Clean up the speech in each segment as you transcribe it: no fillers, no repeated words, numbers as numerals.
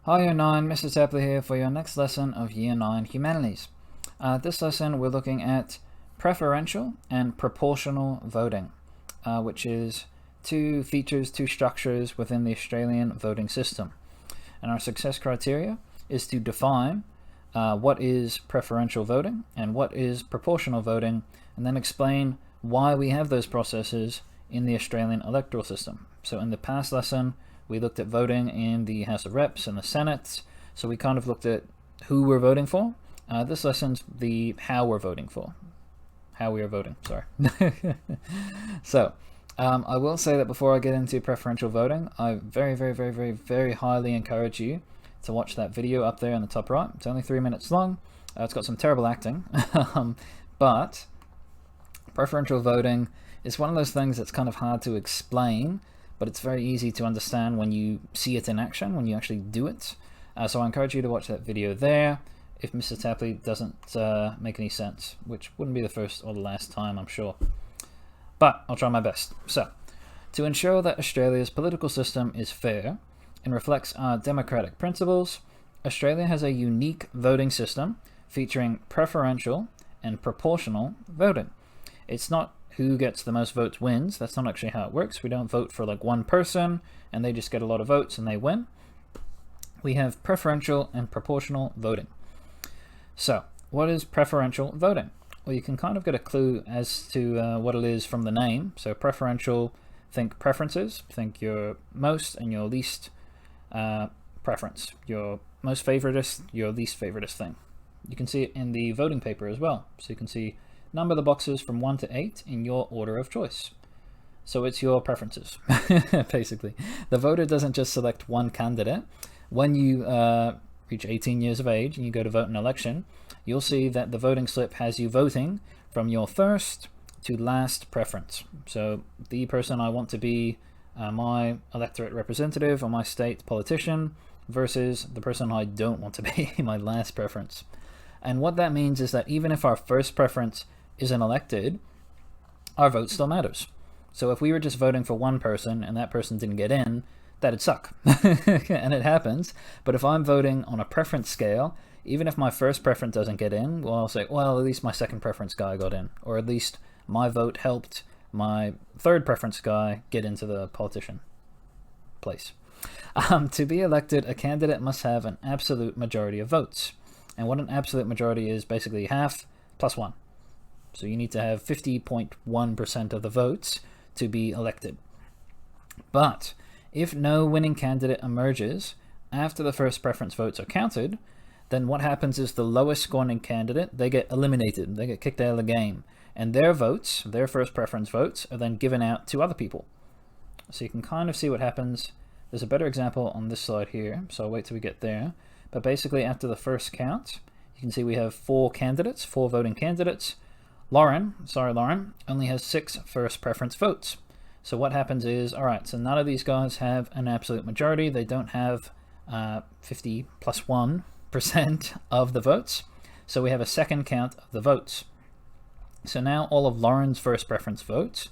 Hi Year 9, Mr. Tapley here for your next lesson of Year 9 Humanities. This lesson we're looking at preferential and proportional voting, which is two features, two structures within the Australian voting system. And our success criteria is to define what is preferential voting and what is proportional voting, and then explain why we have those processes in the Australian electoral system. So in the past lesson, we looked at voting in the House of Reps and the Senate, so we kind of looked at who we're voting for. This lesson's the how we're voting for. How we are voting, sorry. So, I will say that before I get into preferential voting, I very highly encourage you to watch that video up there in the top right. It's only 3 minutes long. It's got some terrible acting, but preferential voting is one of those things that's kind of hard to explain, but it's very easy to understand when you see it in action, when you actually do it. So I encourage you to watch that video there if Mr. Tapley doesn't make any sense, which wouldn't be the first or the last time, I'm sure. But I'll try my best. So, to ensure that Australia's political system is fair and reflects our democratic principles, Australia has a unique voting system featuring preferential and proportional voting. It's not who gets the most votes wins. That's not actually how it works. We don't vote for like one person and they just get a lot of votes and they win. We have preferential and proportional voting. So, what is preferential voting? Well, you can kind of get a clue as to what it is from the name. So preferential, think preferences, think your most and your least preference, your most favoritist, your least favoritist thing. You can see it in the voting paper as well. So you can see number the boxes from 1 to 8 in your order of choice. So it's your preferences, basically. The voter doesn't just select one candidate. When you reach 18 years of age and you go to vote in an election, you'll see that the voting slip has you voting from your first to last preference. So the person I want to be my electorate representative or my state politician versus the person I don't want to be, my last preference. And what that means is that even if our first preference isn't elected, our vote still matters. So if we were just voting for one person and that person didn't get in, that'd suck. And it happens. But if I'm voting on a preference scale, even if my first preference doesn't get in, well, I'll say, well, at least my second preference guy got in, or at least my vote helped my third preference guy get into the politician place. To be elected, a candidate must have an absolute majority of votes. And what an absolute majority is basically half plus 1. So you need to have 50.1% of the votes to be elected. But if no winning candidate emerges after the first preference votes are counted, then what happens is the lowest scoring candidate, they get eliminated, they get kicked out of the game. And their votes, their first preference votes, are then given out to other people. So you can kind of see what happens. There's a better example on this slide here, so I'll wait till we get there. But basically after the first count, you can see we have 4 candidates, 4 voting candidates. Lauren only has 6 first preference votes. So what happens is, all right, so none of these guys have an absolute majority. They don't have 50 plus 1% of the votes. So we have a second count of the votes. So now all of Lauren's first preference votes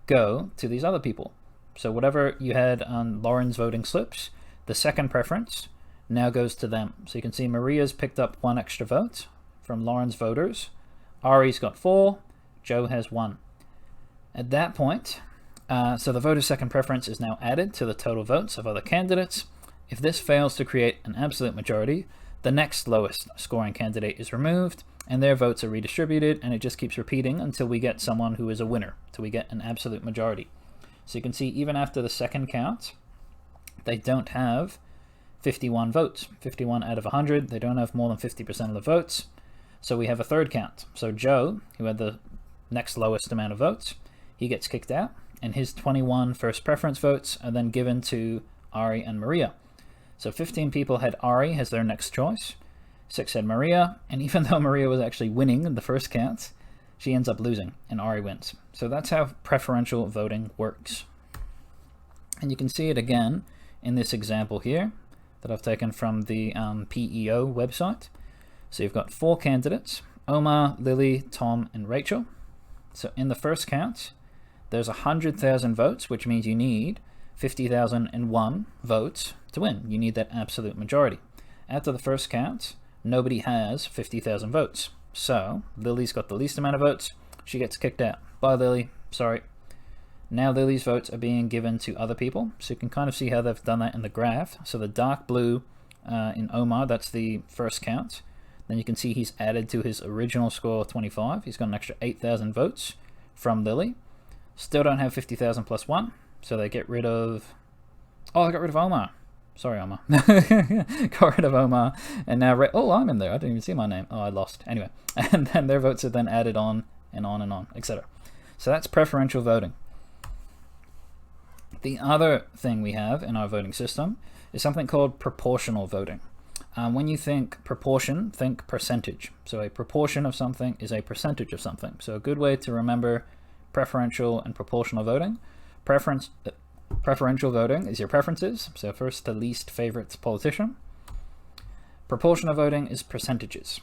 go to these other people. So whatever you had on Lauren's voting slips, the second preference now goes to them. So you can see Maria's picked up 1 extra vote from Lauren's voters. Ari's got 4, Joe has 1. At that point, so the voter's second preference is now added to the total votes of other candidates. If this fails to create an absolute majority, the next lowest scoring candidate is removed and their votes are redistributed, and it just keeps repeating until we get someone who is a winner, till we get an absolute majority. So you can see even after the second count, they don't have 51 votes. 51 out of 100, they don't have more than 50% of the votes. So we have a third count. So Joe, who had the next lowest amount of votes, he gets kicked out, and his 21 first preference votes are then given to Ari and Maria. So 15 people had Ari as their next choice, 6 had Maria, and even though Maria was actually winning in the first count, she ends up losing, and Ari wins. So that's how preferential voting works. And you can see it again in this example here that I've taken from the PEO website. So you've got 4 candidates, Omar, Lily, Tom, and Rachel. So in the first count, there's 100,000 votes, which means you need 50,001 votes to win. You need that absolute majority. After the first count, nobody has 50,000 votes. So Lily's got the least amount of votes. She gets kicked out. Bye, Lily. Sorry. Now Lily's votes are being given to other people. So you can kind of see how they've done that in the graph. So the dark blue in Omar, that's the first count. Then you can see he's added to his original score of 25. He's got an extra 8,000 votes from Lily. Still don't have 50,000 plus 1. So they get rid of... Oh, I got rid of Omar. Sorry, Omar. Got rid of Omar. And now... Oh, I'm in there. I didn't even see my name. Oh, I lost. Anyway. And then their votes are then added on, etc. So that's preferential voting. The other thing we have in our voting system is something called proportional voting. When you think proportion, think percentage. So a proportion of something is a percentage of something. So a good way to remember preferential and proportional voting. Preferential voting is your preferences. So first to least favorite politician. Proportional voting is percentages.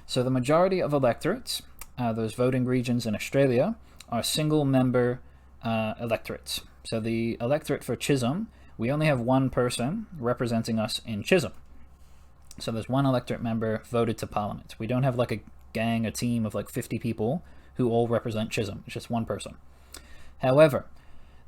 So the majority of electorates, those voting regions in Australia, are single member electorates. So the electorate for Chisholm, we only have one person representing us in Chisholm. So there's one electorate member voted to Parliament. We don't have like a gang, a team of like 50 people who all represent Chisholm. It's just one person. However,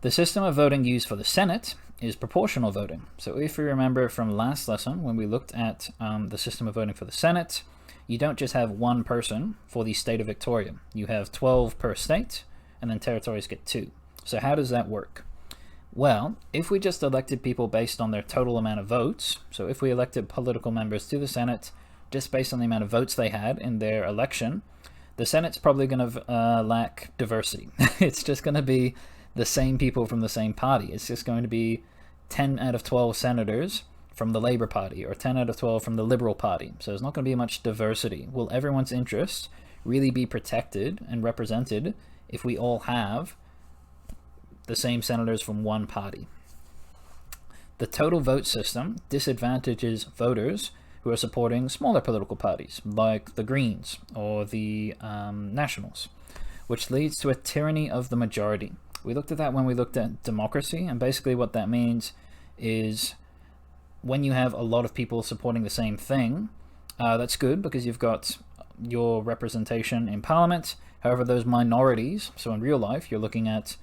the system of voting used for the Senate is proportional voting. So if you remember from last lesson, when we looked at the system of voting for the Senate, you don't just have one person for the state of Victoria. You have 12 per state, and then territories get 2. So how does that work? Well, if we just elected people based on their total amount of votes, so if we elected political members to the Senate just based on the amount of votes they had in their election, the Senate's probably going to lack diversity. It's just going to be the same people from the same party. It's just going to be 10 out of 12 senators from the Labour Party or 10 out of 12 from the Liberal Party. So there's not going to be much diversity. Will everyone's interests really be protected and represented if we all have the same senators from one party? The total vote system disadvantages voters who are supporting smaller political parties like the Greens or the Nationals, which leads to a tyranny of the majority. We looked at that when we looked at democracy, and basically what that means is when you have a lot of people supporting the same thing, that's good because you've got your representation in Parliament. However, those minorities, so in real life, you're looking at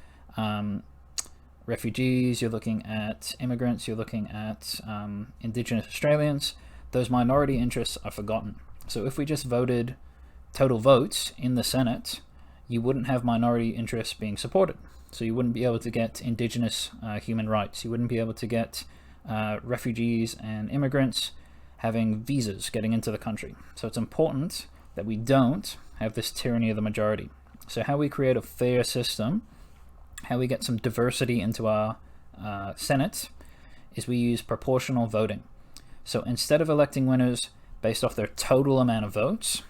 refugees, you're looking at immigrants, you're looking at Indigenous Australians, those minority interests are forgotten. So if we just voted total votes in the Senate, you wouldn't have minority interests being supported. So you wouldn't be able to get Indigenous human rights. You wouldn't be able to get refugees and immigrants having visas getting into the country. So it's important that we don't have this tyranny of the majority. So how we create a fair system, how we get some diversity into our Senate, is we use proportional voting. So instead of electing winners based off their total amount of votes,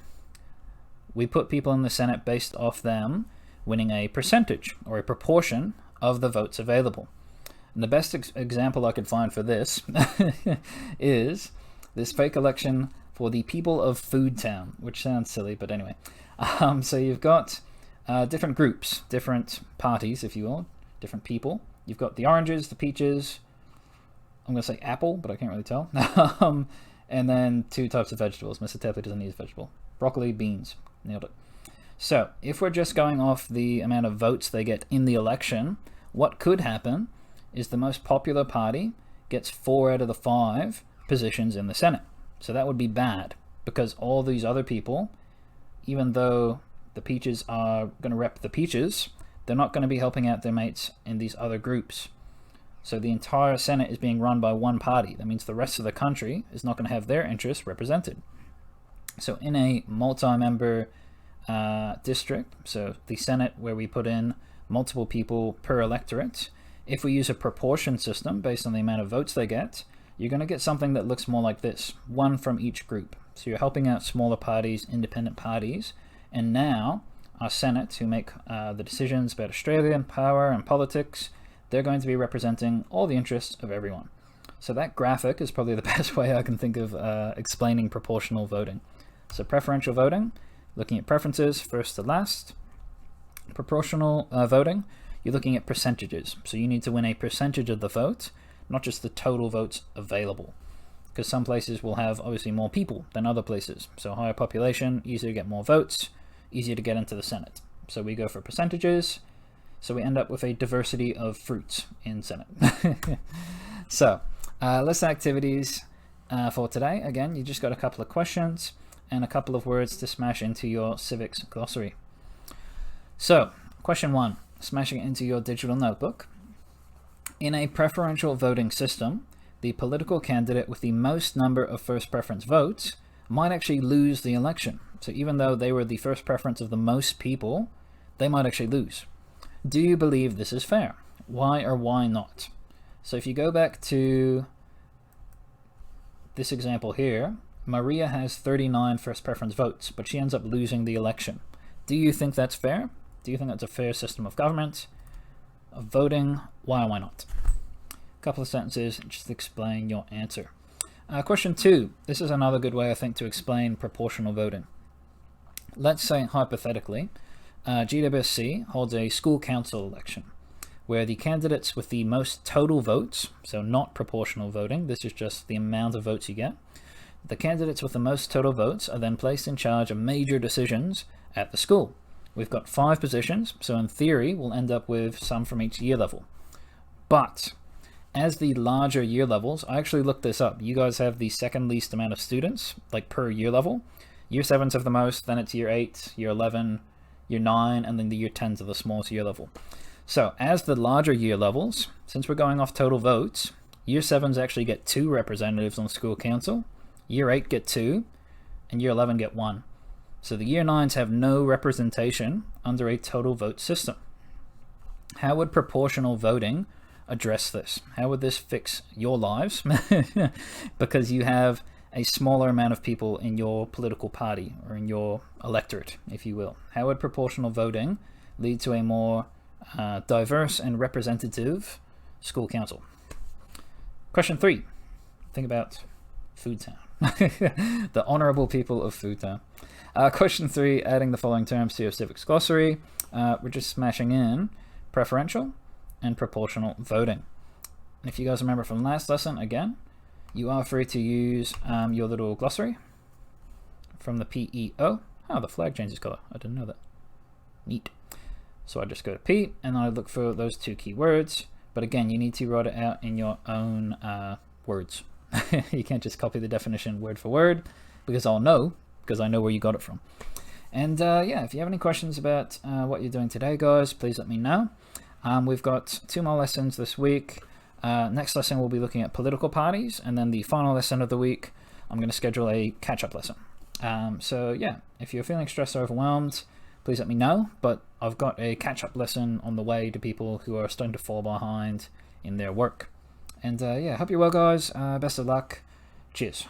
we put people in the Senate based off them winning a percentage or a proportion of the votes available. And the best example I could find for this is this fake election for the people of Food Town, which sounds silly, but anyway. So you've got different groups, different parties, if you will, different people. You've got the oranges, the peaches, I'm going to say apple, but I can't really tell. And then 2 types of vegetables. Mr. Tepley doesn't use vegetable. Broccoli, beans. Nailed it. So if we're just going off the amount of votes they get in the election, what could happen is the most popular party gets 4 out of the 5 positions in the Senate. So that would be bad because all these other people, even though the peaches are going to rep the peaches, they're not going to be helping out their mates in these other groups. So the entire Senate is being run by one party. That means the rest of the country is not going to have their interests represented. So in a multi-member district, so the Senate where we put in multiple people per electorate, if we use a proportion system based on the amount of votes they get, you're going to get something that looks more like this, 1 from each group. So you're helping out smaller parties, independent parties, and now our Senate, who make the decisions about Australian power and politics, they're going to be representing all the interests of everyone. So that graphic is probably the best way I can think of explaining proportional voting. So preferential voting, looking at preferences first to last. Proportional voting, you're looking at percentages. So you need to win a percentage of the vote. not just the total votes available. Because some places will have obviously more people than other places. So higher population, easier to get more votes, easier to get into the Senate. So we go for percentages. So we end up with a diversity of fruits in Senate. So list activities for today. Again, you just got a couple of questions and a couple of words to smash into your civics glossary. So question 1, smashing it into your digital notebook. In a preferential voting system, the political candidate with the most number of first preference votes might actually lose the election. So even though they were the first preference of the most people, they might actually lose. Do you believe this is fair? Why or why not? So if you go back to this example here, Maria has 39 first preference votes, but she ends up losing the election. Do you think that's fair? Do you think that's a fair system of government, of voting? Why or why not? Couple of sentences just to explain your answer. Question 2. This is another good way, I think, to explain proportional voting. Let's say, hypothetically, GWSC holds a school council election where the candidates with the most total votes, so not proportional voting, this is just the amount of votes you get, the candidates with the most total votes are then placed in charge of major decisions at the school. We've got 5 positions, so in theory we'll end up with some from each year level. But as the larger year levels, I actually looked this up. You guys have the second least amount of students, like per year level. Year 7s have the most, then it's year 8, year 11, year 9, and then the year 10s are the smallest year level. So as the larger year levels, since we're going off total votes, year 7s actually get 2 representatives on the school council, year 8 get 2, and year 11 get 1. So the year 9s have no representation under a total vote system. How would proportional voting address this? How would this fix your lives? Because you have a smaller amount of people in your political party or in your electorate, if you will. How would proportional voting lead to a more diverse and representative school council? Question 3. Think about Food Town. The honorable people of Food Town. Question 3, adding the following terms to your civics glossary. We're just smashing in preferential and proportional voting. And if you guys remember from last lesson, again, you are free to use your little glossary from the PEO. Oh, the flag changes color. I didn't know that. Neat. So I just go to P and I look for those 2 keywords. But again, you need to write it out in your own words. You can't just copy the definition word for word, because I'll know, because I know where you got it from. And yeah, if you have any questions about what you're doing today, guys, please let me know. We've got 2 more lessons this week. Next lesson we'll be looking at political parties, and then the final lesson of the week I'm going to schedule a catch-up lesson. So yeah, if you're feeling stressed or overwhelmed, please let me know, but I've got a catch-up lesson on the way to people who are starting to fall behind in their work. And yeah, hope you're well, guys. Best of luck. Cheers.